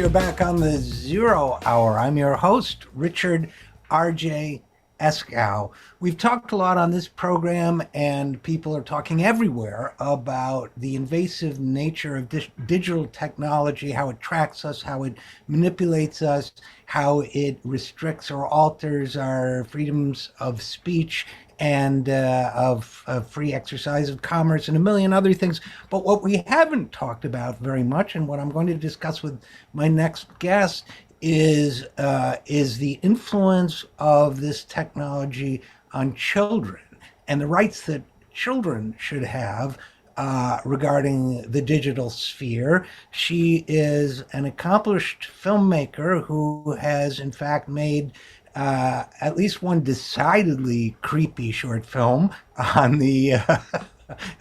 you're back on the Zero Hour. I'm your host, Richard RJ Eskow. We've talked a lot on this program, and people are talking everywhere about the invasive nature of digital technology, how it tracks us, how it manipulates us, how it restricts or alters our freedoms of speech and of free exercise of commerce and a million other things. But what we haven't talked about very much, and what I'm going to discuss with my next guest, is the influence of this technology on children and the rights that children should have regarding the digital sphere. She is an accomplished filmmaker who has, in fact, made at least one decidedly creepy short film on the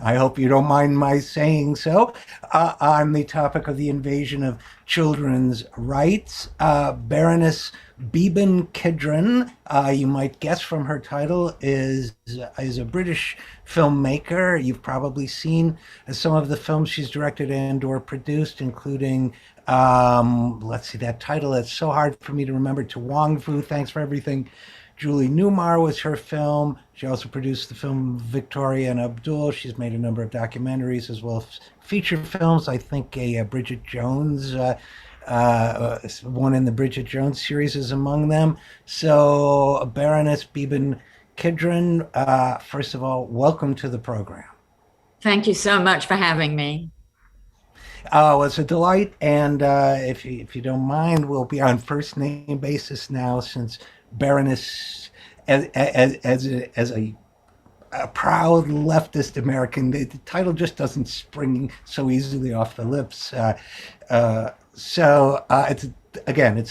I hope you don't mind my saying so, on the topic of the invasion of children's rights. Baroness Beeban Kidron, you might guess from her title, is a British filmmaker. You've probably seen some of the films she's directed and or produced, including let's see, that title, it's so hard for me to remember, To Wong Fu, Thanks for Everything, Julie Newmar was her film. She also produced the film Victoria and Abdul. She's made a number of documentaries as well as feature films. I think a Bridget Jones, one in the Bridget Jones series is among them. So Baroness Beeban Kidron, first of all, welcome to the program. Thank you so much for having me. Oh, it's a delight. And if you don't mind, we'll be on first name basis now, since Baroness, as a proud leftist American, the title just doesn't spring so easily off the lips. It's a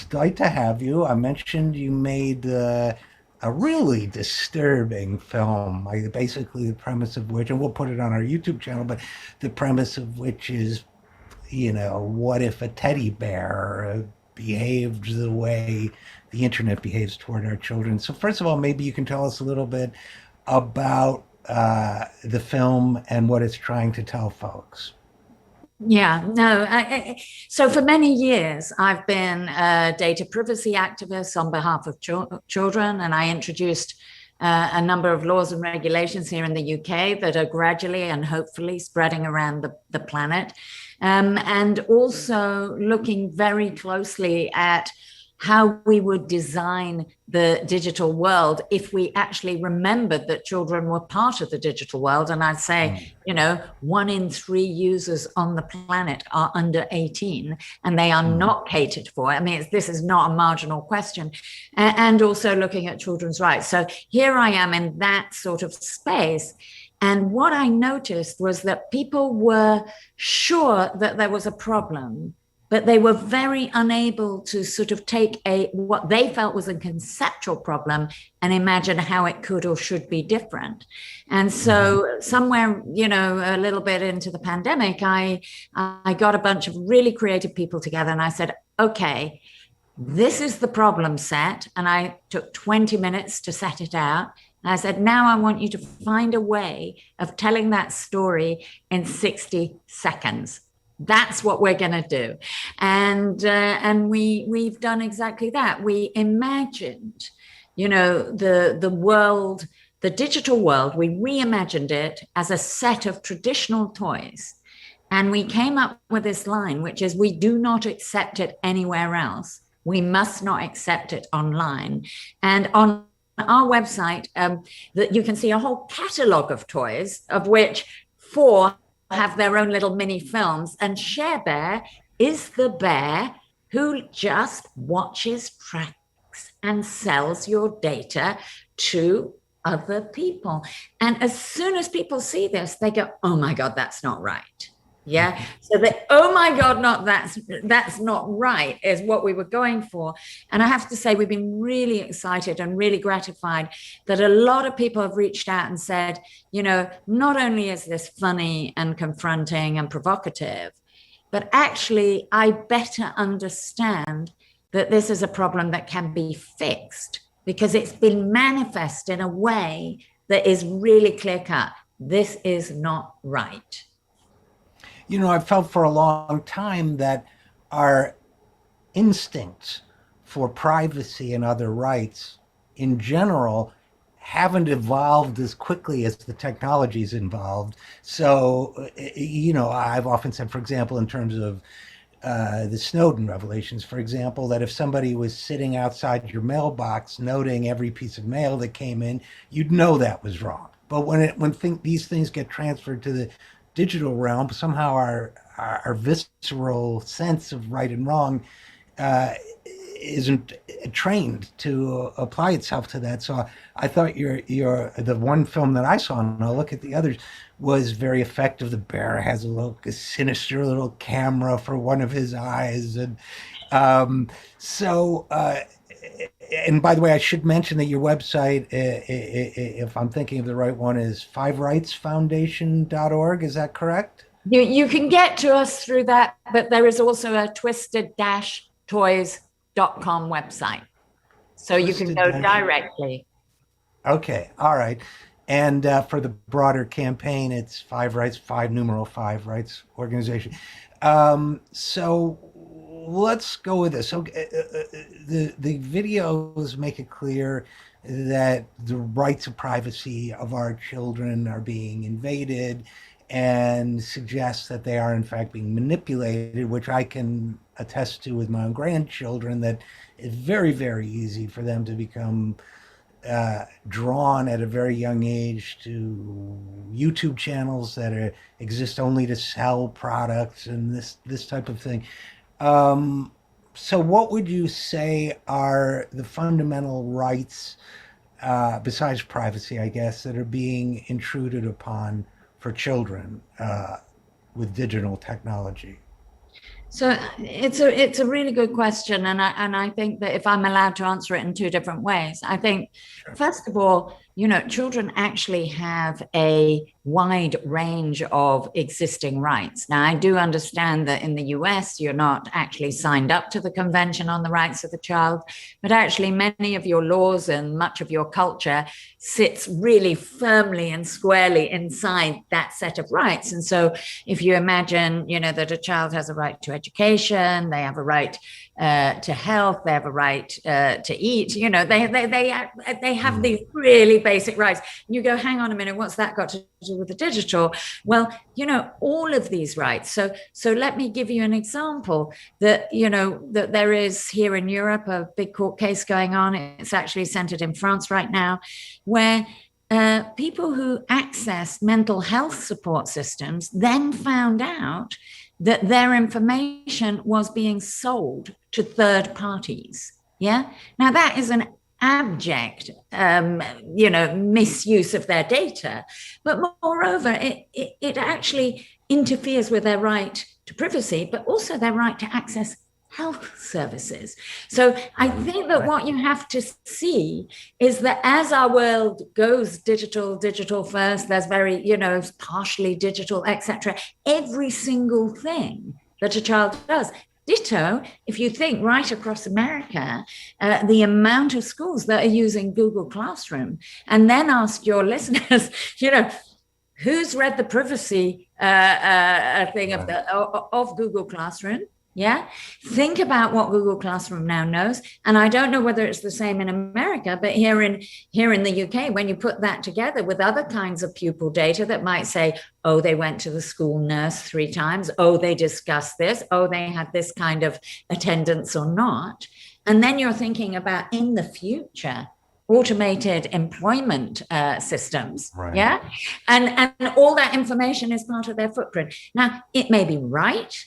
delight to have you. I mentioned you made a really disturbing film. Basically, the premise of which, and we'll put it on our YouTube channel, but the premise of which is, what if a teddy bear behaved the way the internet behaves toward our children? So first of all, maybe you can tell us a little bit about the film and what it's trying to tell folks. Yeah, no. So for many years, I've been a data privacy activist on behalf of children, and I introduced a number of laws and regulations here in the UK that are gradually and hopefully spreading around the planet. And also looking very closely at how we would design the digital world if we actually remembered that children were part of the digital world. And I'd say, 1 in 3 users on the planet are under 18, and they are not catered for. I mean, this is not a marginal question. And also looking at children's rights. So here I am in that sort of space. And what I noticed was that people were sure that there was a problem, but they were very unable to sort of take what they felt was a conceptual problem and imagine how it could or should be different. And so somewhere, a little bit into the pandemic, I got a bunch of really creative people together, and I said, okay, this is the problem set. And I took 20 minutes to set it out. And I said, now I want you to find a way of telling that story in 60 seconds. That's what we're going to do. And we've done exactly that. We imagined, the world, the digital world, we reimagined it as a set of traditional toys. And we came up with this line, which is, we do not accept it anywhere else. We must not accept it online. And on our website, that you can see a whole catalog of toys, of which 4 have their own little mini films. And Share Bear is the bear who just watches, tracks, and sells your data to other people. And as soon as people see this, they go, oh my God, that's not right. Yeah. So oh my God, that's not right is what we were going for. And I have to say, we've been really excited and really gratified that a lot of people have reached out and said, not only is this funny and confronting and provocative, but actually I better understand that this is a problem that can be fixed because it's been manifest in a way that is really clear cut. This is not right. I felt for a long time that our instincts for privacy and other rights in general haven't evolved as quickly as the technology's involved. So, I've often said, for example, in terms of the Snowden revelations, for example, that if somebody was sitting outside your mailbox noting every piece of mail that came in, you'd know that was wrong. But these things get transferred to the digital realm, somehow our visceral sense of right and wrong uh, isn't trained to apply itself to that. So I thought your the one film that I saw, and I'll look at the others, was very effective. The bear has a sinister little camera for one of his eyes, and so. And by the way, I should mention that your website, if I'm thinking of the right one, is fiverightsfoundation.org. Is that correct? You can get to us through that, but there is also a twisted-toys.com website. So you can go directly. Okay, all right. And for the broader campaign, it's Five Rights, Five Rights organization. So let's go with this. So the videos make it clear that the rights of privacy of our children are being invaded, and suggests that they are in fact being manipulated, which I can attest to with my own grandchildren, that it's very, very easy for them to become drawn at a very young age to YouTube channels that exist only to sell products and this type of thing. So what would you say are the fundamental rights, besides privacy, I guess, that are being intruded upon for children with digital technology? So it's a really good question, and I think that if I'm allowed to answer it in two different ways, I think Sure. first of all, children actually have a wide range of existing rights. Now, I do understand that in the US, you're not actually signed up to the Convention on the Rights of the Child, but actually many of your laws and much of your culture sits really firmly and squarely inside that set of rights. And so if you imagine, that a child has a right to education, they have a right to health, they have a right to eat, they have these really basic rights. You go, hang on a minute, what's that got to do with the digital? Well, all of these rights. So let me give you an example that there is here in Europe a big court case going on. It's actually centered in France right now, where people who access mental health support systems then found out that their information was being sold to third parties. Yeah. Now that is an abject, misuse of their data. But moreover, it actually interferes with their right to privacy, but also their right to access health services. So I think that what you have to see is that as our world goes digital first, there's very, partially digital, etc. Every single thing that a child does. Ditto, if you think right across America, the amount of schools that are using Google Classroom, and then ask your listeners, who's read the privacy thing of Google Classroom? Yeah. Think about what Google Classroom now knows. And I don't know whether it's the same in America, but here in the UK, when you put that together with other kinds of pupil data that might say, oh, they went to the school nurse 3 times. Oh, they discussed this. Oh, they had this kind of attendance or not. And then you're thinking about in the future, automated employment systems. Right. Yeah. And all that information is part of their footprint. Now, it may be right.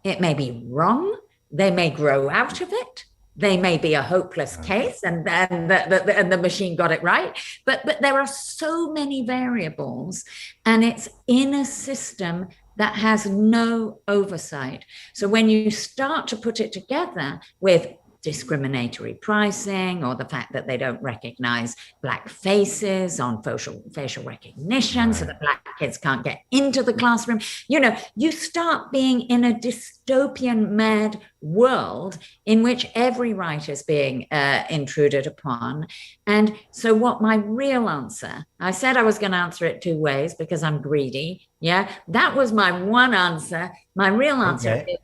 It may be wrong. They may grow out of it. They may be a hopeless case, and then the machine got it right. But there are so many variables, and it's in a system that has no oversight. So when you start to put it together with discriminatory pricing, or the fact that they don't recognize Black faces on facial recognition, so that Black kids can't get into the classroom, you start being in a dystopian mad world in which every right is being intruded upon. And so what my real answer, I said I was going to answer it 2 ways because I'm greedy. Yeah, that was my one answer. My real answer is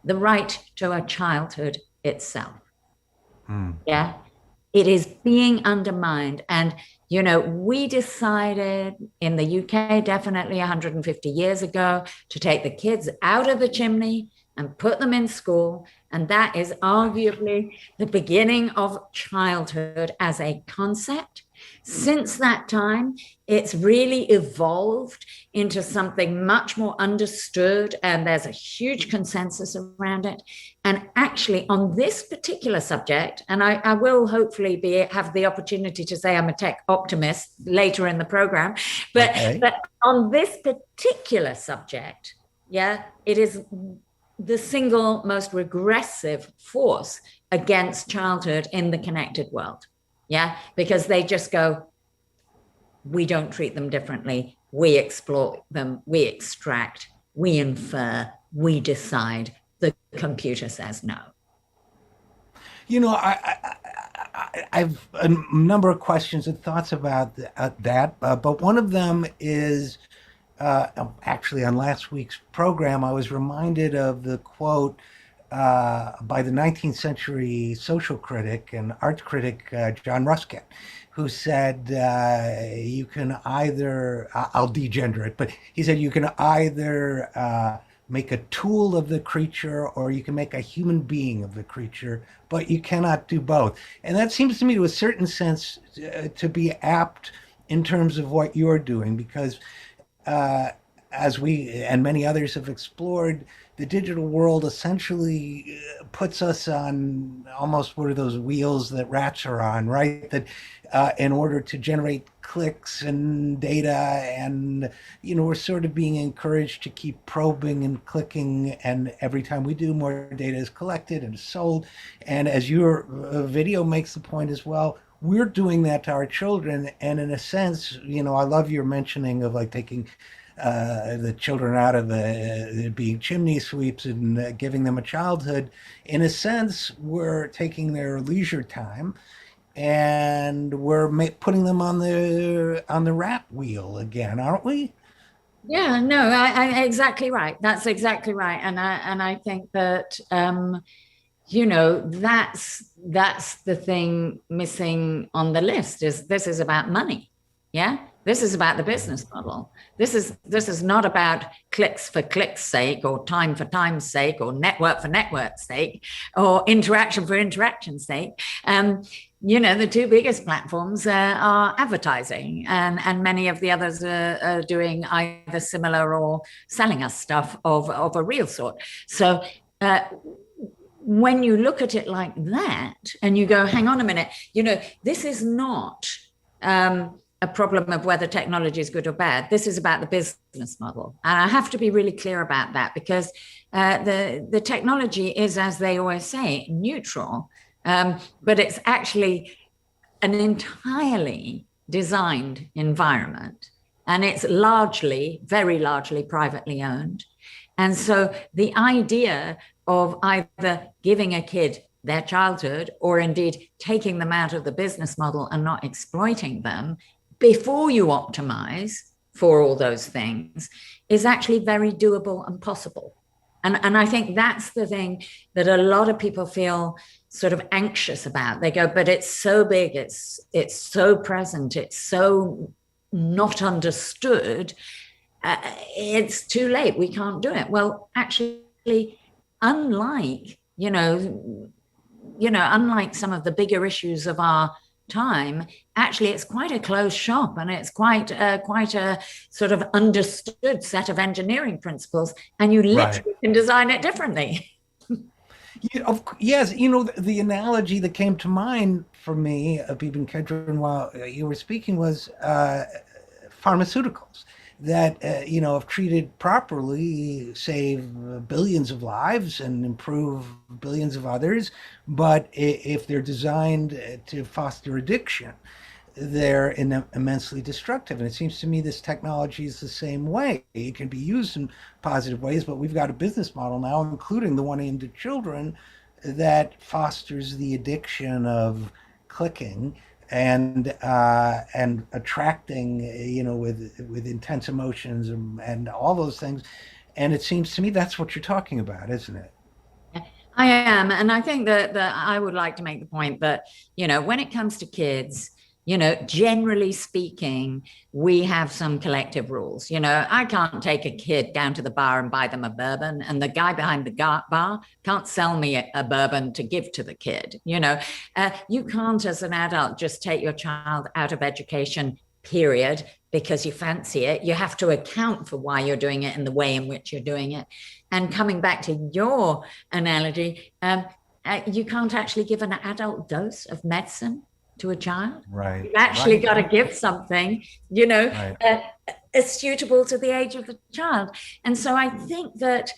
the right to a childhood itself. Mm. Yeah. It is being undermined. And, we decided in the UK, definitely 150 years ago, to take the kids out of the chimney and put them in school. And that is arguably the beginning of childhood as a concept. Since that time, it's really evolved into something much more understood, and there's a huge consensus around it. And actually, on this particular subject, and I will hopefully have the opportunity to say I'm a tech optimist later in the program, but, Okay. but on this particular subject, it is the single most regressive force against childhood in the connected world. Because they just go, we don't treat them differently. We exploit them, we extract, we infer, we decide. The computer says no. I've a number of questions and thoughts about that, but one of them is actually on last week's program, I was reminded of the quote by the 19th century social critic and art critic John Ruskin, who said, you can either, I'll degender it, but he said you can either make a tool of the creature or you can make a human being of the creature, but you cannot do both. And that seems to me, to a certain sense, to be apt in terms of what you're doing, because as we and many others have explored, the digital world essentially puts us on almost what are those wheels that rats are on, right? That in order to generate clicks and data, and we're sort of being encouraged to keep probing and clicking, and every time we do, more data is collected and sold. And as your video makes the point as well, we're doing that to our children. And in a sense, I love your mentioning of like taking the children out of being chimney sweeps and giving them a childhood. In a sense, we're taking their leisure time and we're putting them on the rat wheel again, aren't we? Yeah, no, I exactly right. That's exactly right. And I think that that's the thing missing on the list. Is this is about money. This is about the business model. This is not about clicks for clicks' sake, or time for time's sake, or network for network's sake, or interaction for interaction's sake. The two biggest platforms are advertising, and many of the others are doing either similar or selling us stuff of a real sort. So when you look at it like that and you go, hang on a minute, this is not a problem of whether technology is good or bad. This is about the business model. And I have to be really clear about that, because the technology is, as they always say, neutral, but it's actually an entirely designed environment. And it's very largely privately owned. And so the idea of either giving a kid their childhood, or indeed taking them out of the business model and not exploiting them before you optimize for all those things, is actually very doable and possible. And I think that's the thing that a lot of people feel sort of anxious about. They go, but it's so big, it's so present, it's so not understood. It's too late, we can't do it. Well, actually, unlike unlike some of the bigger issues of our time, actually it's quite a closed shop, and it's quite a sort of understood set of engineering principles, and you literally can design it differently. Yes, the analogy that came to mind for me, Beeban Kidron, while you were speaking, was pharmaceuticals that, if treated properly, save billions of lives and improve billions of others. But if they're designed to foster addiction, they're immensely destructive. And it seems to me this technology is the same way. It can be used in positive ways, but we've got a business model now, including the one aimed at children, that fosters the addiction of clicking and attracting, with intense emotions and all those things. And it seems to me that's what you're talking about, isn't it? I am. And I think that I would like to make the point that, when it comes to kids, generally speaking, we have some collective rules. I can't take a kid down to the bar and buy them a bourbon, and the guy behind the bar can't sell me a bourbon to give to the kid. You can't, as an adult, just take your child out of education, period, because you fancy it. You have to account for why you're doing it and the way in which you're doing it. And coming back to your analogy, you can't actually give an adult dose of medicine to a child. Right. You've actually Right. got to give something, Right. suitable to the age of the child. And so I think that,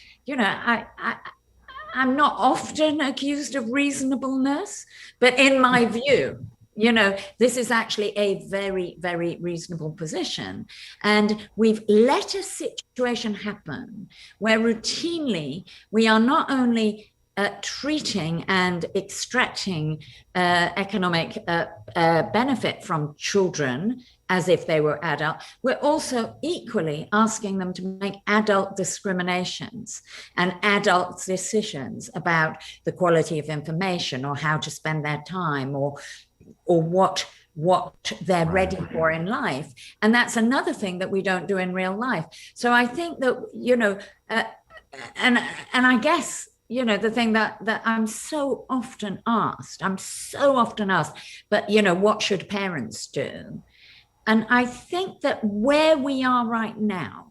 I'm not often accused of reasonableness, but in my view, this is actually a very, very reasonable position. And we've let a situation happen where routinely we are not only treating and extracting economic benefit from children as if they were adult, we're also equally asking them to make adult discriminations and adult decisions about the quality of information or how to spend their time or what they're ready for in life. And that's another thing that we don't do in real life. So I think that, and I guess, the thing that I'm so often asked, but, what should parents do? And I think that where we are right now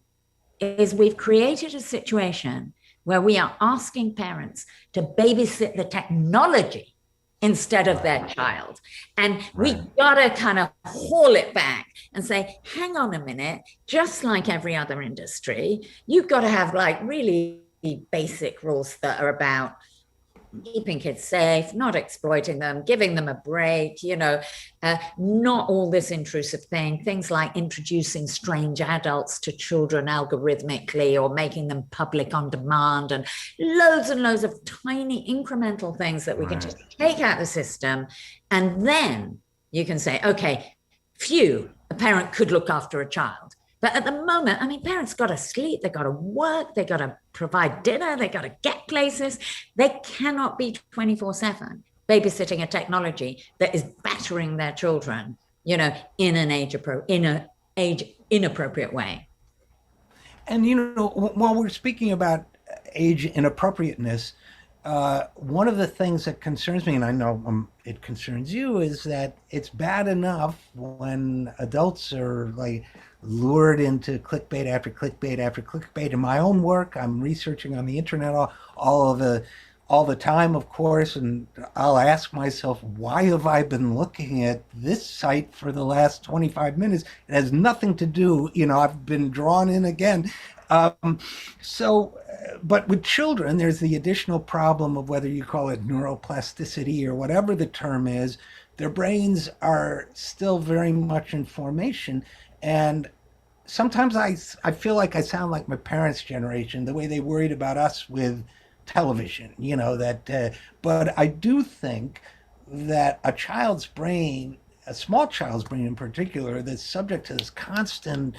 is we've created a situation where we are asking parents to babysit the technology instead of their child. And we gotta kind of haul it back and say, hang on a minute, just like every other industry, you've got to have like really basic rules that are about keeping kids safe, not exploiting them, giving them a break, not all this intrusive things like introducing strange adults to children algorithmically or making them public on demand, and loads of tiny incremental things that we can just take out the system. And then you can say, okay, a parent could look after a child. But at the moment, parents got to sleep, they got to work, they got to provide dinner, they got to get places. They cannot be 24/7 babysitting a technology that is battering their children, in an age inappropriate way. And while we're speaking about age inappropriateness, one of the things that concerns me, and I know it concerns you, is that it's bad enough when adults are like lured into clickbait after clickbait after clickbait. In my own work, I'm researching on the internet all the time, of course, and I'll ask myself, why have I been looking at this site for the last 25 minutes? It has nothing to do, I've been drawn in again. But with children, there's the additional problem of whether you call it neuroplasticity or whatever the term is. Their brains are still very much in formation. And sometimes I feel like I sound like my parents' generation, the way they worried about us with television, but I do think that a child's brain, a small child's brain in particular, that's subject to this constant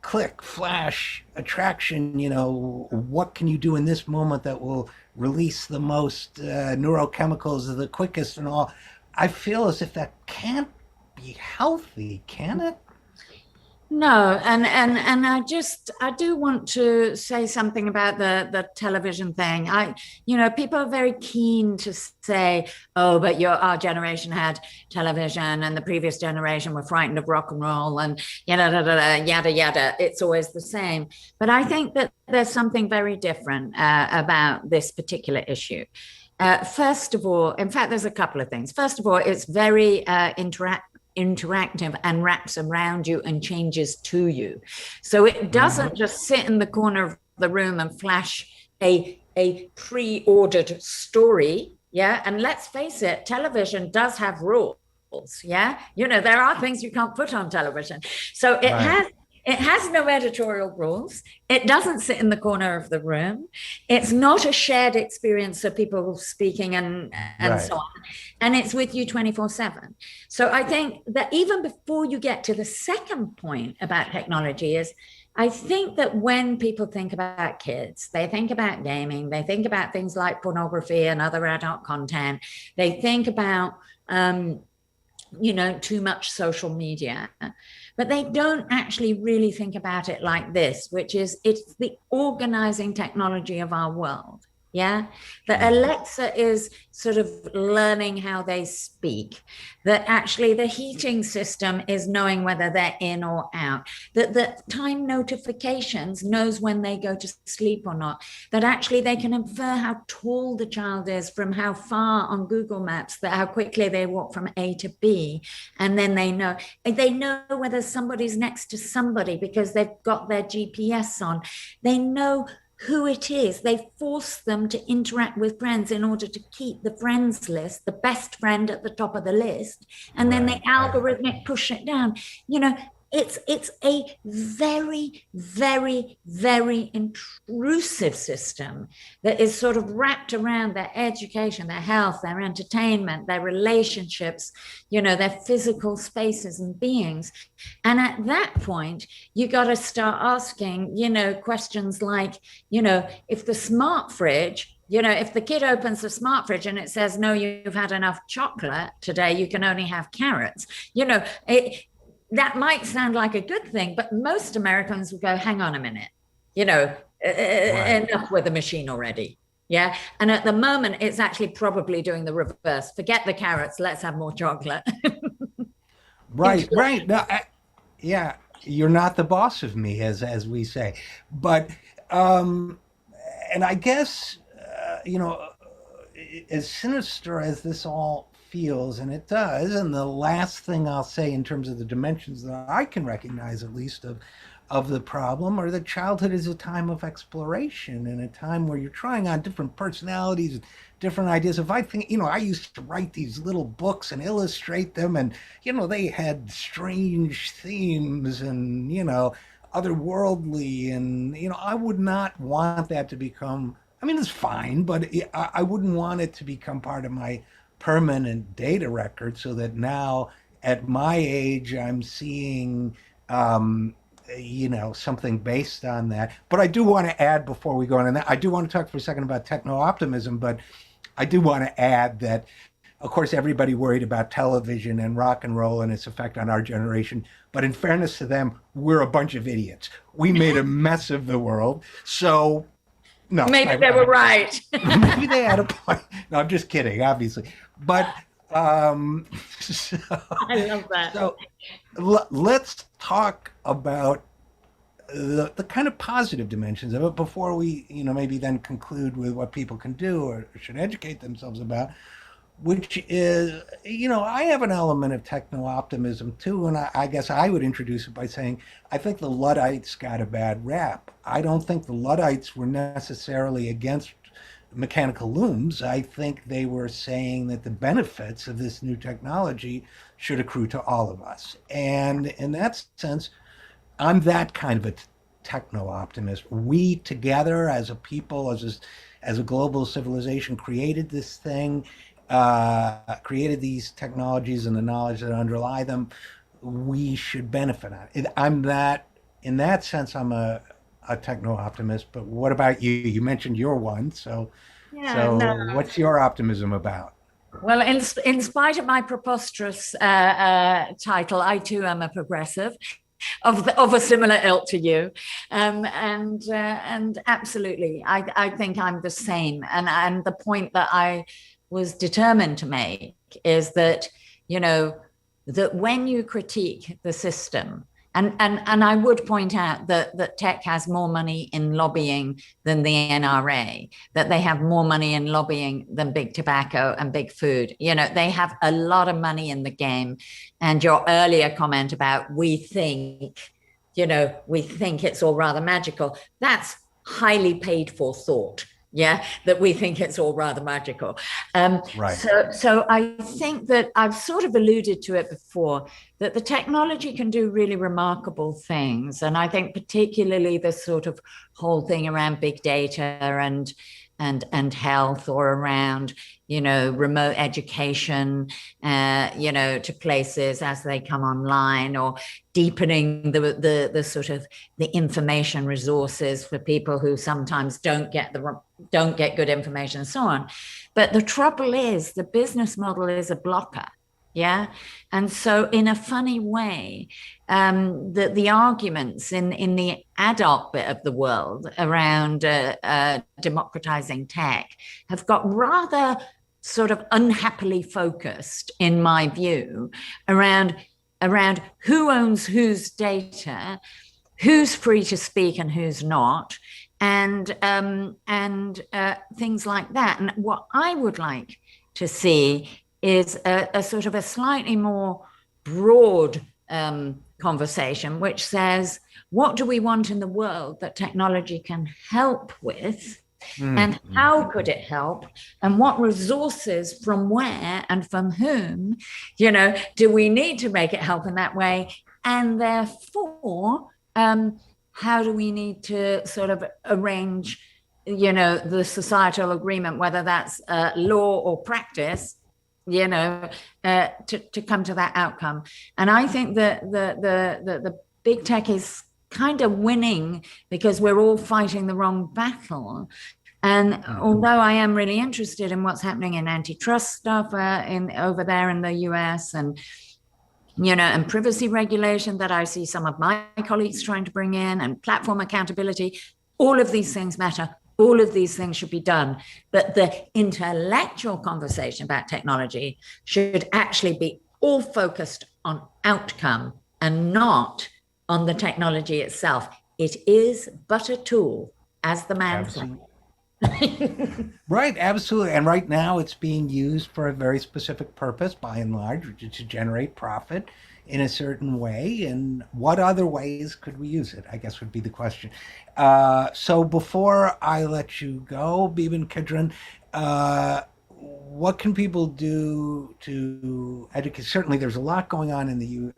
click, flash, attraction, what can you do in this moment that will release the most neurochemicals the quickest and all. I feel as if that can't be healthy, can it? No, and I do want to say something about the television thing. People are very keen to say, oh, but our generation had television and the previous generation were frightened of rock and roll and yada yada. It's always the same. But I think that there's something very different about this particular issue. First of all, in fact, there's a couple of things. First of all, it's very interactive and wraps around you and changes to you. So it doesn't just sit in the corner of the room and flash a pre-ordered story. Yeah. And let's face it, television does have rules. Yeah. There are things you can't put on television. So It has no editorial rules. It doesn't sit in the corner of the room. It's not a shared experience of people speaking and Right. so on. And it's with you 24/7. So I think that even before you get to the second point about technology is, I think that when people think about kids, they think about gaming, they think about things like pornography and other adult content. They think about, too much social media, but they don't actually really think about it like this, which is it's the organizing technology of our world. Yeah, that Alexa is sort of learning how they speak, that actually the heating system is knowing whether they're in or out, that the time notifications knows when they go to sleep or not, that actually they can infer how tall the child is from how far on Google Maps, that how quickly they walk from A to B. And then they know whether somebody's next to somebody because they've got their GPS on. They know who it is. They force them to interact with friends in order to keep the friends list, the best friend at the top of the list, and then they algorithmic push it down. It's a very, very, very intrusive system that is sort of wrapped around their education, their health, their entertainment, their relationships, their physical spaces and beings. And at that point, you got to start asking, questions like, if the smart fridge, if the kid opens the smart fridge and it says, no, you've had enough chocolate today, you can only have carrots, that might sound like a good thing, but most Americans will go, hang on a minute, enough with the machine already. Yeah. And at the moment, it's actually probably doing the reverse. Forget the carrots. Let's have more chocolate. Right. No, yeah. You're not the boss of me, as we say. But, and I guess, as sinister as this all feels, and it does, and the last thing I'll say in terms of the dimensions that I can recognize, at least of the problem, are that childhood is a time of exploration and a time where you're trying on different personalities and different ideas. If I think, I used to write these little books and illustrate them, and they had strange themes and otherworldly, and I would not want that to become, I mean, it's fine, but I wouldn't want it to become part of my permanent data record, so that now at my age I'm seeing something based on that. But I do want to add, before we go on, and I do want to talk for a second about techno-optimism, but I do want to add that, of course, everybody worried about television and rock and roll and its effect on our generation. But in fairness to them, we're a bunch of idiots. We made a mess of the world. So no, maybe they were right. Maybe they had a point. No, I'm just kidding, obviously. But I love that. So let's talk about the kind of positive dimensions of it before we, maybe then conclude with what people can do or should educate themselves about, which is, I have an element of techno-optimism too, and I guess I would introduce it by saying I think the Luddites got a bad rap. I don't think the Luddites were necessarily against mechanical looms. I think they were saying that the benefits of this new technology should accrue to all of us. And in that sense, I'm that kind of a techno-optimist. We together as a people, as a global civilization, created this thing, created these technologies and the knowledge that underlie them. We should benefit on it. In that sense, I'm a techno-optimist. But what about you? You mentioned you're one. So what's your optimism about? Well, in spite of my preposterous title, I too am a progressive of a similar ilk to you, and absolutely, I think I'm the same. And the point that I was determined to make is that that when you critique the system, and I would point out that tech has more money in lobbying than the NRA, that they have more money in lobbying than big tobacco and big food. They have a lot of money in the game. And your earlier comment about we think it's all rather magical, that's highly paid for thought. yeah, that we think it's all rather magical. Right. So I think that I've sort of alluded to it before, that the technology can do really remarkable things. And I think particularly the sort of whole thing around big data and health, or around, remote education, to places as they come online, or deepening the sort of the information resources for people who sometimes don't get good information, and so on. But the trouble is, the business model is a blocker. Yeah. And so in a funny way, the arguments in the adult bit of the world around democratizing tech have got rather sort of unhappily focused, in my view, around who owns whose data, who's free to speak and who's not, and things like that. And what I would like to see is a sort of a slightly more broad conversation, which says, what do we want in the world that technology can help with? And how could it help? And what resources, from where and from whom, do we need to make it help in that way? And therefore, how do we need to sort of arrange, the societal agreement, whether that's law or practice, to come to that outcome. And I think that the big tech is kind of winning because we're all fighting the wrong battle. And although I am really interested in what's happening in antitrust stuff over there in the US, and and privacy regulation that I see some of my colleagues trying to bring in, and platform accountability, all of these things matter. All of these things should be done. But the intellectual conversation about technology should actually be all focused on outcome and not on the technology itself. It is but a tool, as the man said. Right, absolutely. And right now it's being used for a very specific purpose, by and large, which is to generate profit in a certain way. And what other ways could we use it, I guess, would be the question. So before I let you go, Beeban, Kidron, what can people do to educate? Certainly there's a lot going on in the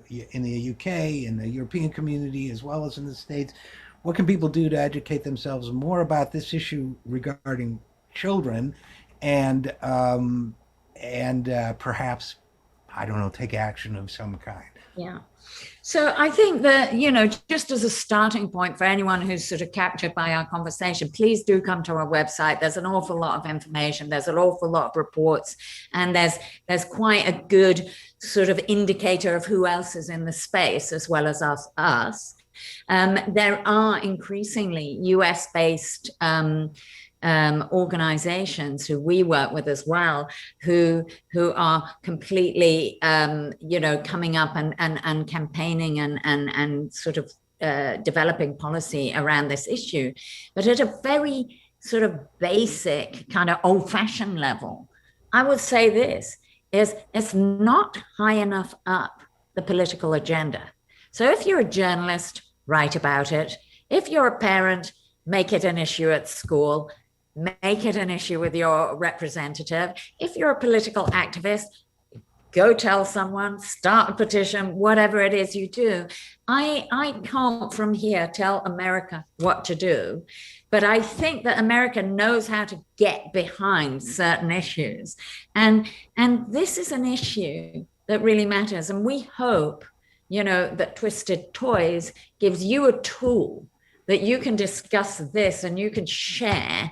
UK, in the European community, as well as in the States. What can people do to educate themselves more about this issue regarding children, and perhaps, I don't know, take action of some kind? Yeah. So I think that, just as a starting point for anyone who's sort of captured by our conversation, please do come to our website. There's an awful lot of information. There's an awful lot of reports, and there's quite a good sort of indicator of who else is in the space, as well as us. There are increasingly US-based organizations who we work with as well, who are completely, coming up and campaigning and sort of developing policy around this issue. But at a very sort of basic kind of old-fashioned level, I would say this is, it's not high enough up the political agenda. So if you're a journalist, write about it. If you're a parent, make it an issue at school. Make it an issue with your representative. If you're a political activist, go tell someone, start a petition, whatever it is you do. I can't from here tell America what to do, but I think that America knows how to get behind certain issues. And this is an issue that really matters. And we hope, that Twisted Toys gives you a tool that you can discuss this and you can share,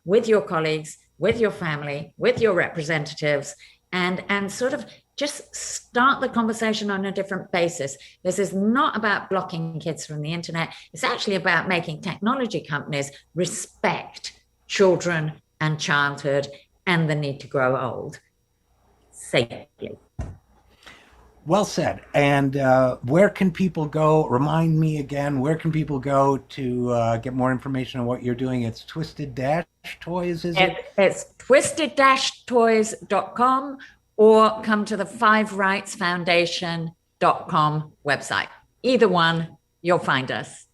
with your colleagues, with your family, with your representatives, and sort of just start the conversation on a different basis. This is not about blocking kids from the internet. It's actually about making technology companies respect children and childhood and the need to grow old safely. Well said. And where can people go? Remind me again, where can people go to get more information on what you're doing? It's Twisted Toys, is it? It's twisted-toys.com, or come to the 5rightsfoundation.com website. Either one, you'll find us.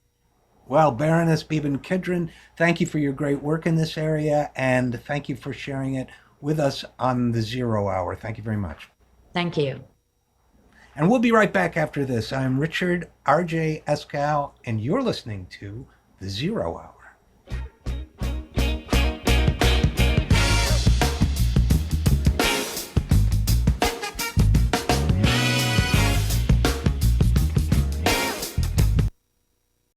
Well, Baroness Beeban Kidron, thank you for your great work in this area, and thank you for sharing it with us on the Zero Hour. Thank you very much. Thank you. And we'll be right back after this. I'm Richard RJ Eskow, and you're listening to the Zero Hour.